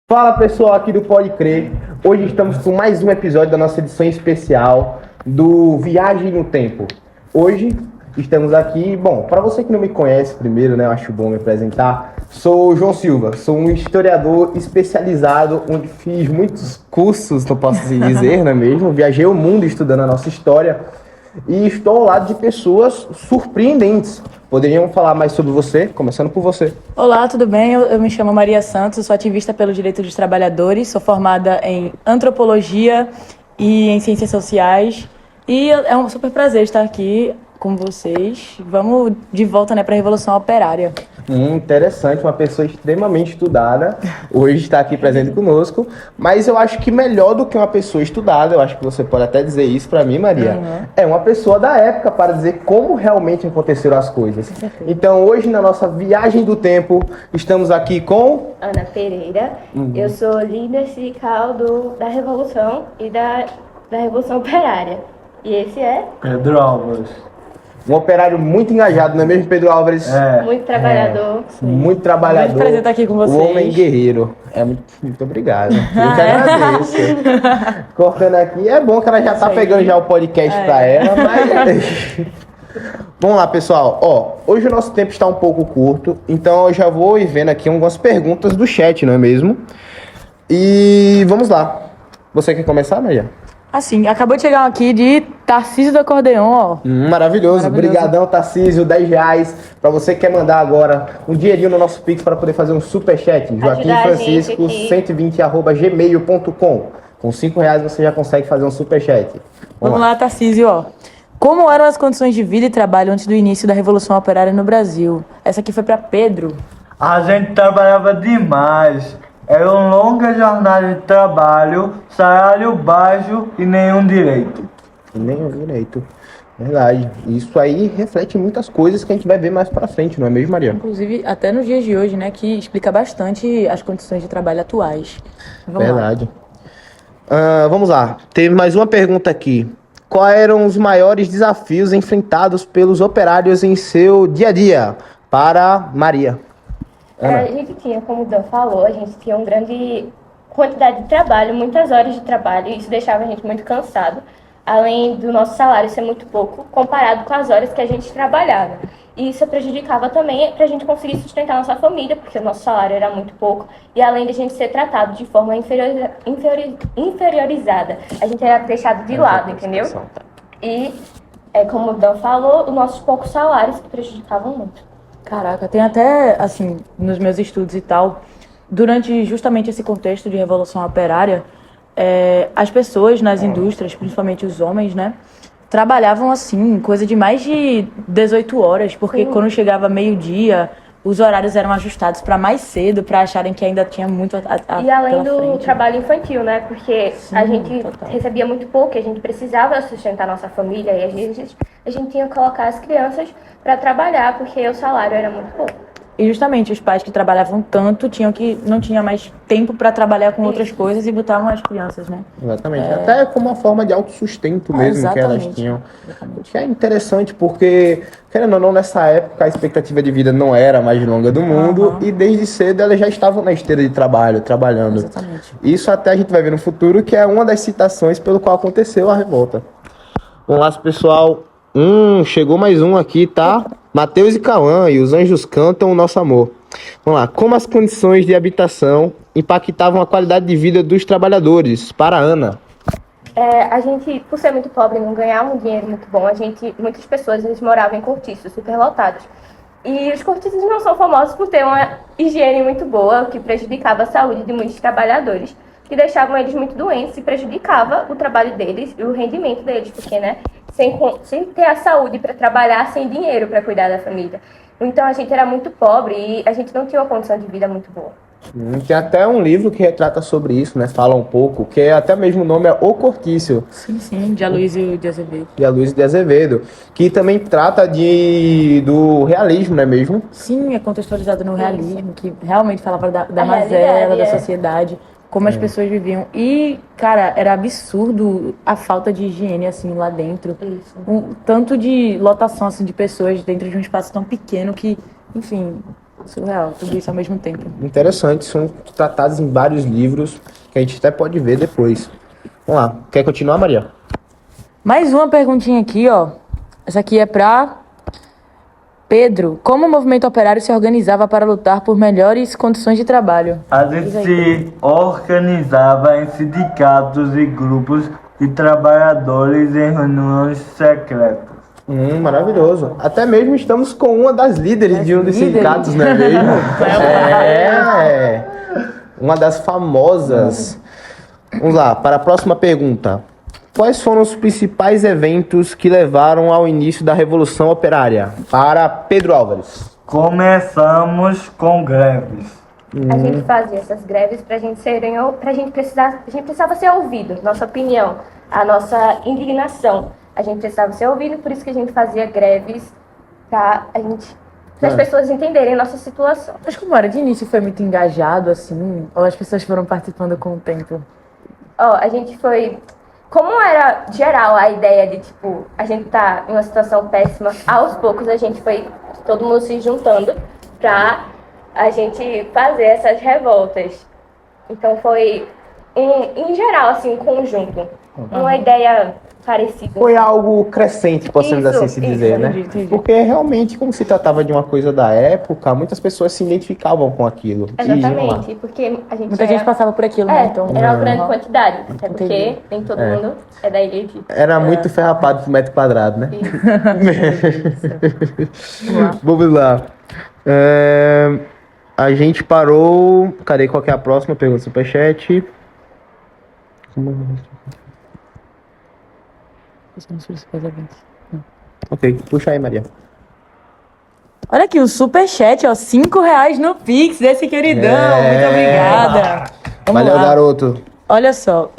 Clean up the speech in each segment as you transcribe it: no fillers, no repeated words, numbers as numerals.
Fala pessoal aqui do Pode Crer, hoje estamos com mais um episódio da nossa edição especial do Viagem no Tempo. Hoje estamos aqui, bom, para você que não me conhece primeiro, né, eu acho bom me apresentar, sou o João Silva, sou um historiador especializado, onde fiz muitos cursos, não posso dizer, não é mesmo? Viajei o mundo estudando a nossa história e estou ao lado de pessoas surpreendentes. Poderiam falar mais sobre você, começando por você. Olá, tudo bem? Eu me chamo Maria Santos, sou ativista pelo direito dos trabalhadores, sou formada em antropologia e em ciências sociais e é um super prazer estar aqui com vocês. Vamos de volta, né, para a Revolução Operária. Interessante, uma pessoa extremamente estudada, hoje está aqui presente conosco, mas eu acho que melhor do que uma pessoa estudada, eu acho que você pode até dizer isso para mim, Maria, é uma pessoa da época para dizer como realmente aconteceram as coisas. Então hoje na nossa viagem do tempo, estamos aqui com... Ana Pereira, eu sou líder sindical da Revolução e da Revolução Operária. E esse é Pedro Álvares. Um operário muito engajado, não é mesmo, Pedro Álvares? muito trabalhador. Muito trabalhador. Muito prazer estar aqui com O vocês. homem guerreiro. Muito obrigado. Eu que agradeço. Cortando aqui. É bom que ela já tá pegando já o podcast pra ela, mas... Vamos lá, pessoal. Ó, hoje o nosso tempo está um pouco curto, então eu já vou ir vendo aqui algumas perguntas do chat, não é mesmo? E vamos lá. Você quer começar, Maria? Assim, acabou de chegar um aqui de Tarcísio do Acordeon, ó. Maravilhoso. Obrigadão, Tarcísio. R$10 para você que quer mandar agora um dinheirinho no nosso Pix para poder fazer um superchat. Joaquim Francisco 120@gmail.com. Com R$5 você já consegue fazer um superchat. Vamos lá, Tarcísio, ó. Como eram as condições de vida e trabalho antes do início da Revolução Operária no Brasil? Essa aqui foi para Pedro. A gente trabalhava demais. Era uma longa jornada de trabalho, salário baixo e nenhum direito. Nenhum direito. Verdade. Isso aí reflete muitas coisas que a gente vai ver mais pra frente, não é mesmo, Maria? Inclusive, até nos dias de hoje, né, que explica bastante as condições de trabalho atuais. Vamos lá. Verdade. Vamos lá. Teve mais uma pergunta aqui. Quais eram os maiores desafios enfrentados pelos operários em seu dia a dia? Para Maria. Ana. A gente tinha, como o Dan falou, a gente tinha uma grande quantidade de trabalho, muitas horas de trabalho, e isso deixava a gente muito cansado, além do nosso salário ser muito pouco, comparado com as horas que a gente trabalhava. E isso prejudicava também para a gente conseguir sustentar a nossa família, porque o nosso salário era muito pouco, e além de a gente ser tratado de forma inferiorizada, a gente era deixado de lado, entendeu? E, como o Dan falou, os nossos poucos salários que prejudicavam muito. Caraca, tem até, assim, nos meus estudos e tal, durante justamente esse contexto de Revolução Operária, as pessoas nas indústrias, principalmente os homens, né, trabalhavam, assim, coisa de mais de 18 horas, porque quando chegava meio-dia, os horários eram ajustados para mais cedo, para acharem que ainda tinha muito E além do frente. trabalho infantil, né? Porque a gente total. recebia muito pouco, a gente precisava sustentar nossa família e às vezes a gente tinha que colocar as crianças para trabalhar porque o salário era muito pouco. E justamente os pais que trabalhavam tanto não tinha mais tempo para trabalhar com outras coisas e botavam as crianças, né? Exatamente. Até como uma forma de autossustento mesmo que elas exatamente. tinham. Que é interessante porque, querendo ou não, nessa época a expectativa de vida não era a mais longa do mundo e desde cedo elas já estavam na esteira de trabalho, trabalhando. Exatamente. Isso até a gente vai ver no futuro que é uma das citações pelo qual aconteceu a revolta. Vamos lá, pessoal. Chegou mais um aqui, tá? Mateus e Cauã, e os anjos cantam o nosso amor. Vamos lá. Como as condições de habitação impactavam a qualidade de vida dos trabalhadores? Para a Ana. A gente, por ser muito pobre e não ganhar um dinheiro muito bom, muitas pessoas eles moravam em cortiços superlotados. E os cortiços não são famosos por ter uma higiene muito boa, o que prejudicava a saúde de muitos trabalhadores, que deixavam eles muito doentes e prejudicava o trabalho deles e o rendimento deles, porque, né, sem ter a saúde para trabalhar, sem dinheiro para cuidar da família. Então a gente era muito pobre e a gente não tinha uma condição de vida muito boa. Tem até um livro que retrata sobre isso, né? Fala um pouco, que é até mesmo o nome é O Cortiço, Sim, de Aloysio de Azevedo. de Aloysio de Azevedo, que também trata do realismo, não é mesmo? Sim, é contextualizado no realismo, que realmente falava da A mazela, realidade, da sociedade, como as pessoas viviam. E, cara, era absurdo a falta de higiene, assim, lá dentro. Tanto de lotação, assim, de pessoas dentro de um espaço tão pequeno que, enfim, Surreal, tudo isso ao mesmo tempo. Interessante, são tratados em vários livros que a gente até pode ver depois. Vamos lá, quer continuar, Maria? Mais uma perguntinha aqui, ó. Essa aqui é pra Pedro. Como o movimento operário se organizava para lutar por melhores condições de trabalho? A gente se organizava em sindicatos e grupos de trabalhadores em reuniões secretas. Maravilhoso. Até mesmo estamos com uma das líderes de um dos sindicatos, não é mesmo? Uma das famosas. Vamos lá, para a próxima pergunta. Quais foram os principais eventos que levaram ao início da Revolução Operária? Para Pedro Álvares. Começamos com greves. A gente fazia essas greves pra gente a gente precisava ser ouvido, nossa opinião, a nossa indignação. A gente precisava ser ouvido, por isso que a gente fazia greves para as pessoas entenderem a nossa situação. Mas como era? De início foi muito engajado, assim? Ou as pessoas foram participando com o tempo? A gente foi... Como era geral a ideia de, tipo, a gente tá em uma situação péssima, aos poucos a gente foi todo mundo se juntando pra a gente fazer essas revoltas. Então foi, em geral, assim, um conjunto. Uma ideia parecida. Foi algo crescente, podemos Isso, assim se dizer, né? entendi. Porque realmente, como se tratava de uma coisa da época, muitas pessoas se identificavam com aquilo. E iam lá. Exatamente, porque a gente Muita gente passava por aquilo, né? Então, era uma grande quantidade, até porque Entendi. nem todo mundo é da elite. Era muito ferrapado por metro quadrado, né? Vamos lá. A gente parou. Cadê? Qual que é a próxima pergunta? Superchat. Ok, puxa aí, Maria. Olha aqui, o superchat, ó, R$5 no Pix desse queridão. Muito obrigada. Vamos Valeu, lá. garoto. Olha só,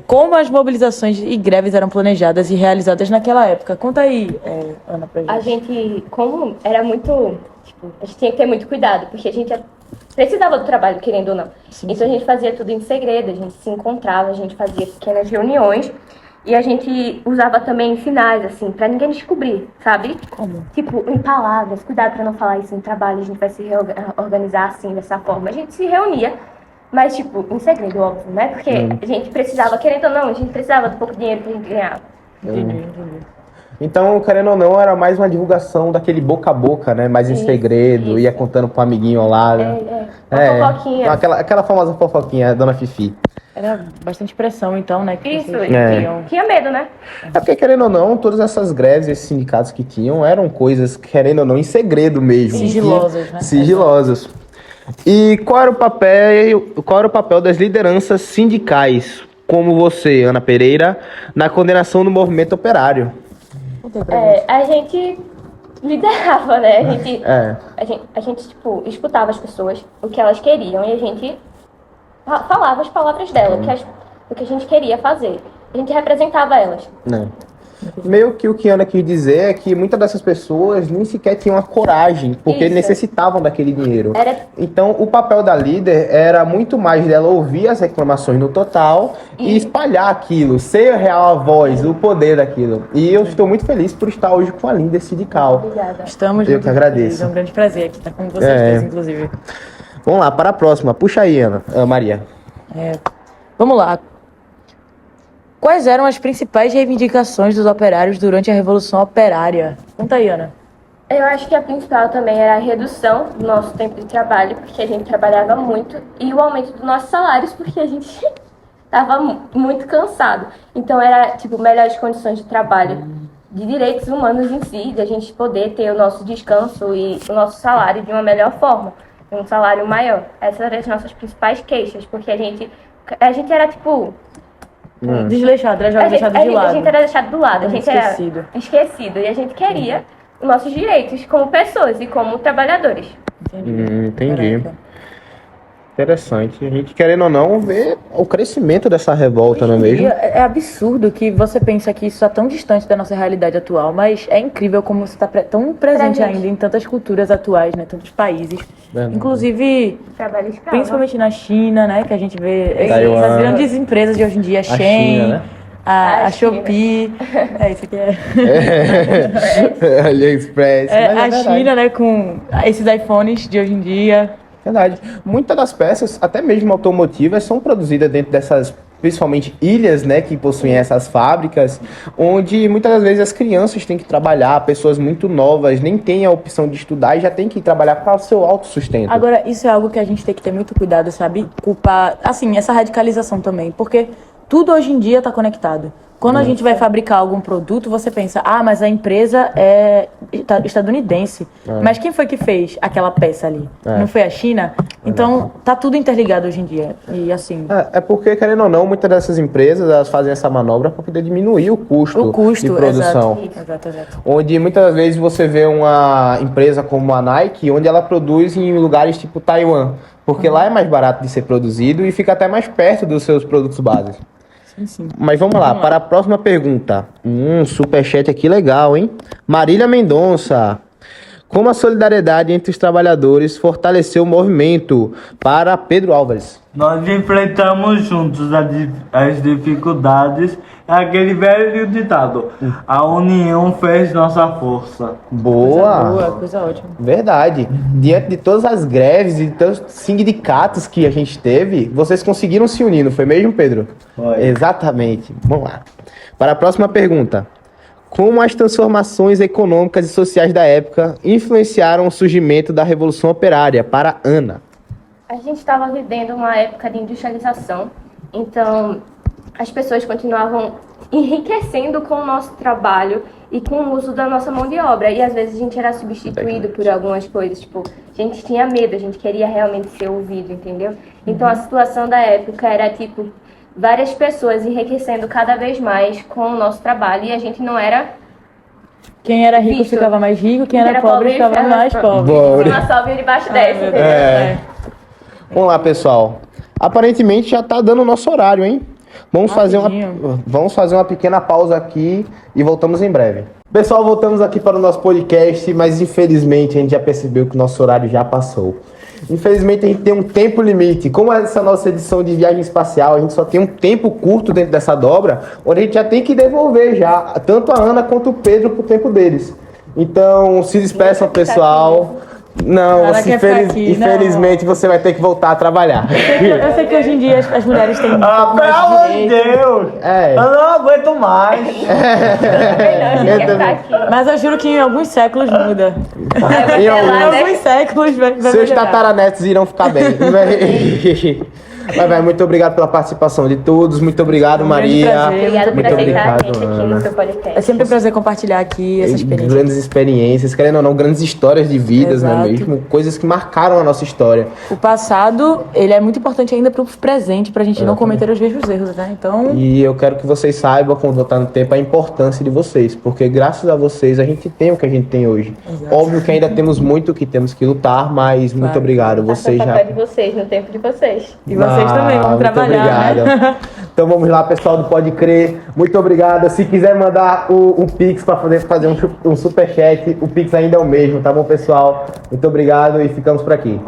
como as mobilizações e greves eram planejadas e realizadas naquela época? Conta aí, Ana, pra gente. A gente, como era muito, tipo, a gente tinha que ter muito cuidado, porque a gente precisava do trabalho, querendo ou não. Então a gente fazia tudo em segredo, a gente se encontrava, a gente fazia pequenas reuniões e a gente usava também sinais, assim, pra ninguém descobrir, sabe? Como? Tipo, em palavras, cuidado pra não falar isso em trabalho, a gente vai se organizar assim, dessa forma. A gente se reunia, mas, tipo, em segredo, óbvio, né? Porque a gente precisava, querendo ou não, a gente precisava do pouco dinheiro que a gente ganhava. Entendi. Então, querendo ou não, era mais uma divulgação daquele boca a boca, né? Mais em Isso, segredo, isso. ia contando pro amiguinho ao lado. Uma fofoquinha. Aquela famosa fofoquinha, a Dona Fifi. Era bastante pressão, então, né? Que Isso, vocês É. tinham. tinha medo, né? É porque, querendo ou não, todas essas greves, esses sindicatos que tinham, eram coisas, querendo ou não, em segredo mesmo. Sigilosas, né? Sigilosas. E qual era o papel das lideranças sindicais, como você, Ana Pereira, na condenação do movimento operário? Conta aí pra gente. A gente liderava, né? É. A gente, tipo, escutava as pessoas, o que elas queriam, e a gente falava as palavras dela, o que a gente queria fazer. A gente representava elas. Não. Meio que o que a Ana quis dizer é que muitas dessas pessoas nem sequer tinham a coragem, porque Isso. necessitavam daquele dinheiro. Era- Então, o papel da líder era muito mais dela ouvir as reclamações no total e espalhar aquilo, ser real a voz, o poder daquilo. E eu estou muito feliz por estar hoje com a líder sindical. Obrigada. Estamos Eu juntos, que agradeço. É um grande prazer aqui estar com vocês É. dois, inclusive. Vamos lá, para a próxima. Puxa aí, Maria. Vamos lá. Quais eram as principais reivindicações dos operários durante a Revolução Operária? Conta aí, Ana. Eu acho que a principal também era a redução do nosso tempo de trabalho, porque a gente trabalhava muito, e o aumento dos nossos salários, porque a gente estava muito cansado. Então era, tipo, melhores condições de trabalho, de direitos humanos em si, de a gente poder ter o nosso descanso e o nosso salário de uma melhor forma, um salário maior. Essas eram as nossas principais queixas, porque a gente era, tipo... Desleixado, era jovem deixado de A lado. gente era deixado do lado, a gente Esquecido. era esquecido. E a gente queria os nossos direitos como pessoas e como trabalhadores. Entendi. Caraca. Interessante. A gente, querendo ou não, vê o crescimento dessa revolta, não é mesmo? É absurdo que você pensa que isso é tão distante da nossa realidade atual, mas é incrível como isso está tão presente Presente. ainda em tantas culturas atuais, né? Tantos países. Verdade. Inclusive, Trabalho escravo. principalmente na China, né? Que a gente vê Taiwan. essas grandes empresas de hoje em dia, A Shein, China, né? a China. Shopee. Isso aqui é. AliExpress. É, mas a verdade. China, né, com esses iPhones de hoje em dia. Verdade. Muitas das peças, até mesmo automotivas, são produzidas dentro dessas, principalmente ilhas, né, que possuem essas fábricas, onde muitas das vezes as crianças têm que trabalhar, pessoas muito novas nem têm a opção de estudar e já têm que trabalhar para o seu autossustento. Agora, isso é algo que a gente tem que ter muito cuidado, sabe? Culpar, assim, essa radicalização também, porque tudo hoje em dia está conectado. Quando a gente vai fabricar algum produto, você pensa, mas a empresa é estadunidense. Mas quem foi que fez aquela peça ali? Não foi a China? Então, tá tudo interligado hoje em dia. E assim... É porque, querendo ou não, muitas dessas empresas elas fazem essa manobra para poder diminuir o custo de produção. Exato. Onde muitas vezes você vê uma empresa como a Nike, onde ela produz em lugares tipo Taiwan. Porque lá é mais barato de ser produzido e fica até mais perto dos seus produtos básicos. Sim. Mas vamos lá, para a próxima pergunta. Superchat aqui legal, hein? Marília Mendonça. Como a solidariedade entre os trabalhadores fortaleceu o movimento? Para Pedro Álvares. Nós enfrentamos juntos as dificuldades. É aquele velho ditado: a união fez nossa força. Boa! Coisa ótima. Verdade. Diante de todas as greves e tantos sindicatos que a gente teve, vocês conseguiram se unir, não foi mesmo, Pedro? Foi. Exatamente. Vamos lá. Para a próxima pergunta. Como as transformações econômicas e sociais da época influenciaram o surgimento da Revolução Operária? Para Ana. A gente estava vivendo uma época de industrialização, então as pessoas continuavam enriquecendo com o nosso trabalho e com o uso da nossa mão de obra. E às vezes a gente era substituído por algumas coisas, tipo, a gente tinha medo, a gente queria realmente ser ouvido, entendeu? Então a situação da época era tipo, várias pessoas enriquecendo cada vez mais com o nosso trabalho e a gente não era... Quem era rico Visto. ficava mais rico, quem era pobre ficava mais pobre. Pobre. Uma sobe debaixo dessa, entendeu? Vamos lá, pessoal. Aparentemente já tá dando o nosso horário, hein? Vamos fazer uma pequena pausa aqui e voltamos em breve. Pessoal, voltamos aqui para o nosso podcast, mas infelizmente a gente já percebeu que o nosso horário já passou. Infelizmente a gente tem um tempo limite. Como essa nossa edição de viagem espacial, a gente só tem um tempo curto dentro dessa dobra, onde a gente já tem que devolver já, tanto a Ana quanto o Pedro pro tempo deles. Então, se despeçam, pessoal. Não, Ela quer ficar aqui, infelizmente você vai ter que voltar a trabalhar. Eu sei que hoje em dia as mulheres têm um pouco Pelo mais amor de de direito, Deus! É. Eu não aguento mais! A gente quer ficar aqui. mas eu juro que em alguns séculos muda. Em Em alguns- alguns séculos vai Seus melhorar. tataranetos irão ficar bem. Mas, vai, muito obrigado pela participação de todos. Muito obrigado, Um grande Maria. prazer. Obrigada por Muito aceitar a obrigado, gente aqui Ana. no seu podcast. É sempre um prazer compartilhar aqui essa experiência. Grandes experiências, querendo ou não, grandes histórias de vidas, não é Exato. mesmo? Coisas que marcaram a nossa história. O passado, ele é muito importante ainda pro presente, pra gente não cometer os mesmos erros, né? Então, E eu quero que vocês saibam, quando voltar no tempo, a importância de vocês. Porque graças a vocês a gente tem o que a gente tem hoje. Exato. Óbvio que ainda temos muito que temos que lutar, mas muito obrigado. Vocês Faça o já. papel de vocês, no tempo de vocês. e vocês também vão muito trabalhar, obrigado. né? Então vamos lá, pessoal do Pode Crer. Muito obrigado. Se quiser mandar um Pix para poder fazer um superchat, o Pix ainda é o mesmo, tá bom, pessoal? Muito obrigado e ficamos por aqui.